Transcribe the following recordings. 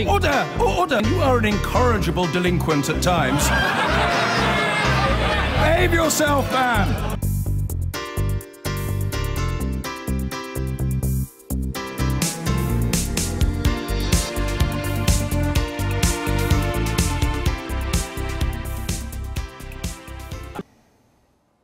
Order! Order! You are an incorrigible delinquent at times. Behave yourself, man!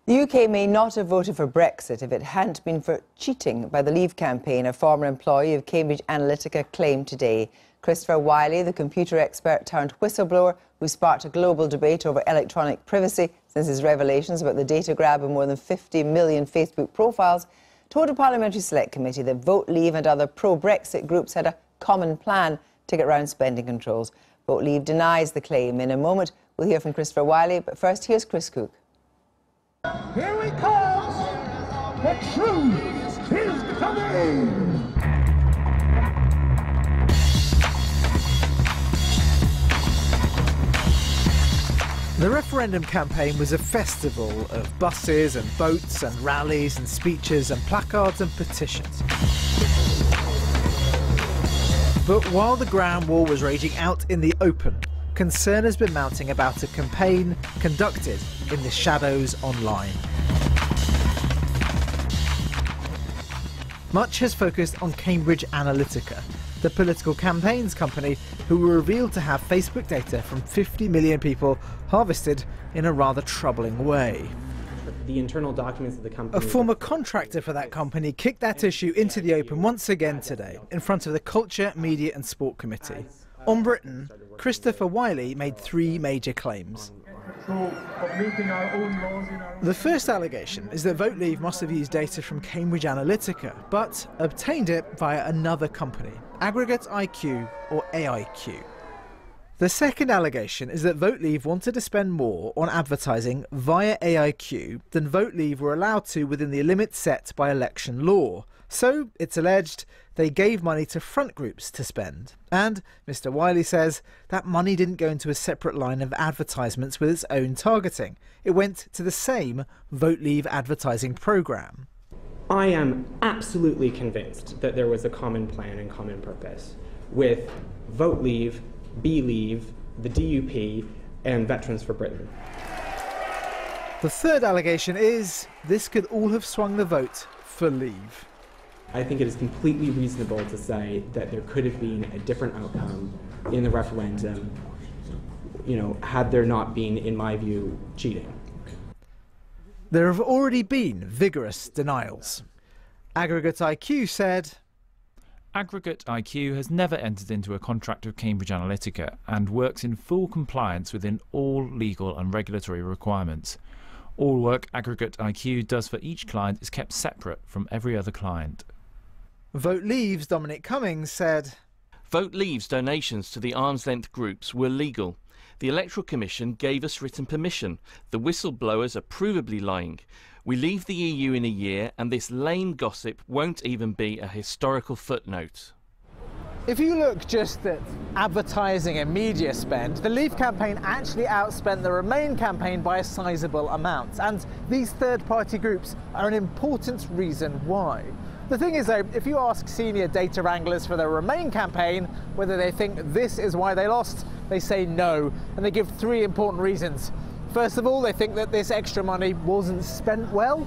The UK may not have voted for Brexit if it hadn't been for cheating by the Leave campaign, a former employee of Cambridge Analytica claimed today. Christopher Wiley, the computer expert turned whistleblower who sparked a global debate over electronic privacy since his revelations about the data grab of more than 50 million Facebook profiles, told a parliamentary select committee that Vote Leave and other pro-Brexit groups had a common plan to get round spending controls. Vote Leave denies the claim. In a moment, we'll hear from Christopher Wiley, but first, here's Chris Cook. Here he comes! The truth is coming! The referendum campaign was a festival of buses and boats and rallies and speeches and placards and petitions. But while the ground war was raging out in the open, concern has been mounting about a campaign conducted in the shadows online. Much has focused on Cambridge Analytica, the political campaigns company who were revealed to have Facebook data from 50 million people harvested in a rather troubling way. The internal documents of the company. A former contractor for that company kicked that issue into the open once again today in front of the Culture, Media and Sport Committee. On Britain, Christopher Wiley made three major claims. The first allegation is that Vote Leave must have used data from Cambridge Analytica, but obtained it via another company, Aggregate IQ or AIQ. The second allegation is that Vote Leave wanted to spend more on advertising via AIQ than Vote Leave were allowed to within the limits set by election law. So, it's alleged, they gave money to front groups to spend. And Mr. Wiley says that money didn't go into a separate line of advertisements with its own targeting. It went to the same Vote Leave advertising programme. I am absolutely convinced that there was a common plan and common purpose with Vote Leave, Believe, the DUP and Veterans for Britain. The third allegation is this could all have swung the vote for Leave. I think it is completely reasonable to say that there could have been a different outcome in the referendum, had there not been, in my view, cheating. There have already been vigorous denials. Aggregate IQ said, Aggregate IQ has never entered into a contract with Cambridge Analytica and works in full compliance within all legal and regulatory requirements. All work Aggregate IQ does for each client is kept separate from every other client. Vote Leave's Dominic Cummings said, Vote Leave's donations to the arm's-length groups were legal. The Electoral Commission gave us written permission. The whistleblowers are provably lying. We leave the EU in a year and this lame gossip won't even be a historical footnote. If you look just at advertising and media spend, the Leave campaign actually outspent the Remain campaign by a sizable amount. And these third-party groups are an important reason why. The thing is though, if you ask senior data wranglers for the Remain campaign whether they think this is why they lost, they say no, and they give three important reasons. First of all, they think that this extra money wasn't spent well.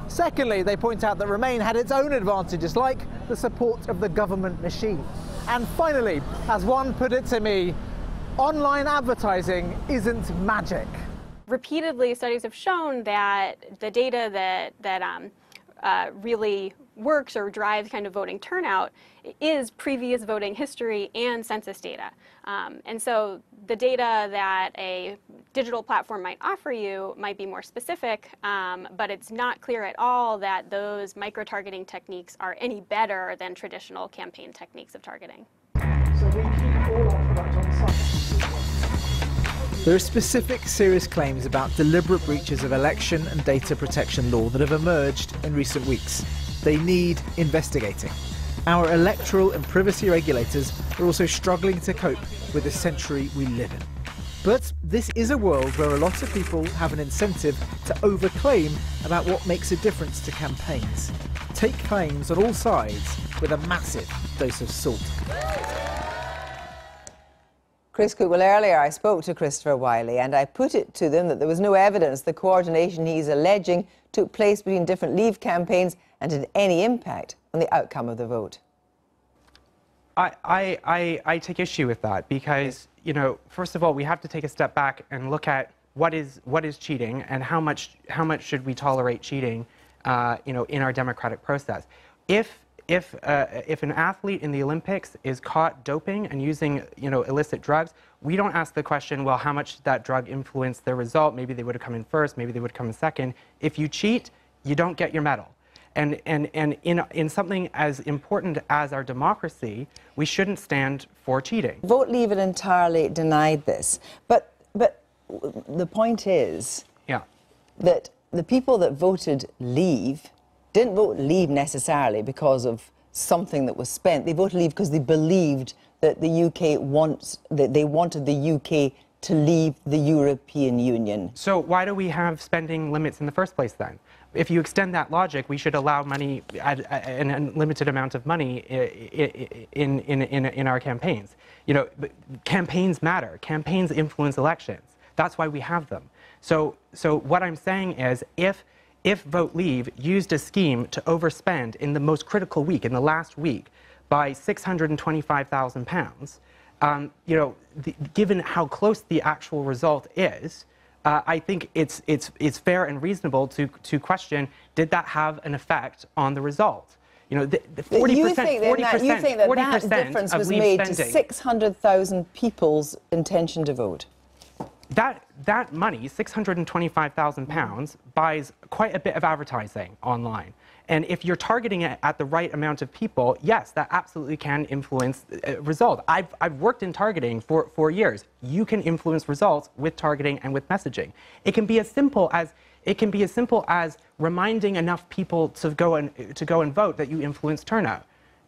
Secondly, they point out that Remain had its own advantages, like the support of the government machine. And finally, as one put it to me, online advertising isn't magic. Repeatedly, studies have shown that the data that really works or drives kind of voting turnout is previous voting history and census data. And so the data that a digital platform might offer you might be more specific, but it's not clear at all that those micro-targeting techniques are any better than traditional campaign techniques of targeting. So we keep all our product on site. There are specific serious claims about deliberate breaches of election and data protection law that have emerged in recent weeks. They need investigating. Our electoral and privacy regulators are also struggling to cope with the century we live in. But this is a world where a lot of people have an incentive to overclaim about what makes a difference to campaigns. Take claims on all sides with a massive dose of salt. Chris Cook, well, earlier I spoke to Christopher Wiley and I put it to them that there was no evidence the coordination he's alleging took place between different Leave campaigns and had any impact on the outcome of the vote. I take issue with that because, you know, first of all, we have to take a step back and look at what is cheating and how much should we tolerate cheating, you know, in our democratic process. If an athlete in the Olympics is caught doping and using, you know, illicit drugs, we don't ask the question, well, how much did that drug influence their result? Maybe they would have come in first, maybe they would come in second. If you cheat, you don't get your medal. And in something as important as our democracy, we shouldn't stand for cheating. Vote Leave had entirely denied this. But the point is that the people that voted Leave didn't vote Leave necessarily because of something that was spent. They voted Leave because they believed that the UK they wanted the UK to leave the European Union. So why do we have spending limits in the first place then? If you extend that logic, we should allow money, an unlimited amount of money in our campaigns. You know, campaigns matter. Campaigns influence elections. That's why we have them. So what I'm saying is, if Vote Leave used a scheme to overspend in the most critical week, in the last week, by £625,000, you know, given how close the actual result is, I think it's fair and reasonable to question, did that have an effect on the result? You know, the 40%, you think that difference was made to 600,000 people's intention to vote? That money, £625,000, buys quite a bit of advertising online. And if you're targeting it at the right amount of people, yes, that absolutely can influence results. I've worked in targeting for 4 years. You can influence results with targeting and with messaging. It can be as simple as reminding enough people to go and vote that you influence turnout.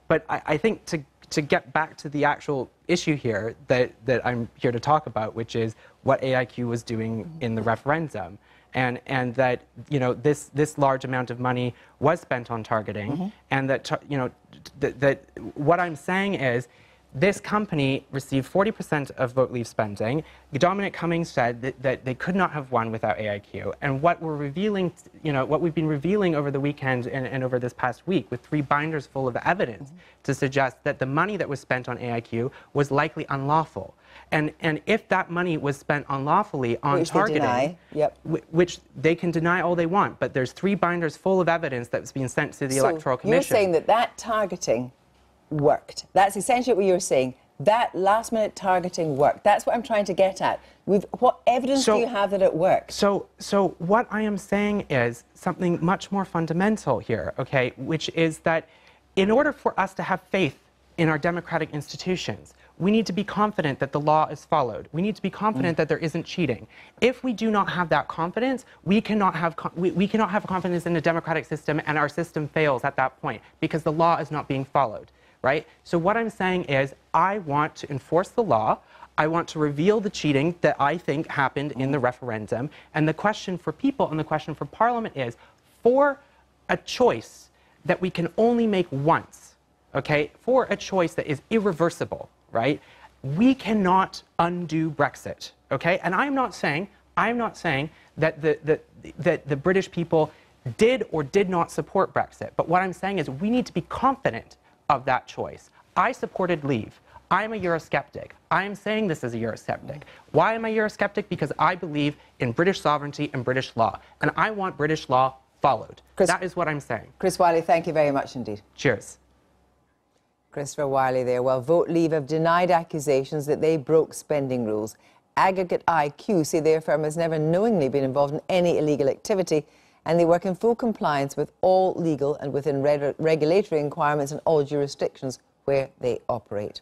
But I think to get back to the actual issue here that I'm here to talk about, which is what AIQ was doing in the referendum, and that, you know, this large amount of money was spent on targeting, and that, you know, that what I'm saying is, this company received 40% of Vote Leave spending. Dominic Cummings said that they could not have won without AIQ. And what we're revealing, you know, what we've been revealing over the weekend and over this past week, with 3 binders full of evidence to suggest that the money that was spent on AIQ was likely unlawful. And if that money was spent unlawfully on targeting, which they can deny all they want, but there's 3 binders full of evidence that's been sent to the Electoral Commission. You're saying that targeting worked. That's essentially what you're saying. That last-minute targeting worked. That's what I'm trying to get at. What evidence do you have that it worked? So what I am saying is something much more fundamental here, okay, which is that in order for us to have faith in our democratic institutions, we need to be confident that the law is followed. We need to be confident that there isn't cheating. If we do not have that confidence, we cannot have confidence in the democratic system, and our system fails at that point because the law is not being followed. Right? So what I'm saying is, I want to enforce the law. I want to reveal the cheating that I think happened in the referendum. And the question for people and the question for Parliament is, for a choice that we can only make once, okay, for a choice that is irreversible, right, we cannot undo Brexit, okay? And I'm not saying that the British people did or did not support Brexit. But what I'm saying is, we need to be confident of that choice. I supported Leave. I'm a Eurosceptic. I am saying this as a Eurosceptic. Why am I Eurosceptic? Because I believe in British sovereignty and British law. And I want British law followed. That is what I'm saying. Chris Wiley, thank you very much indeed. Cheers. Christopher Wiley there. Well, Vote Leave have denied accusations that they broke spending rules. Aggregate IQ say their firm has never knowingly been involved in any illegal activity, and they work in full compliance with all legal and within regulatory requirements in all jurisdictions where they operate.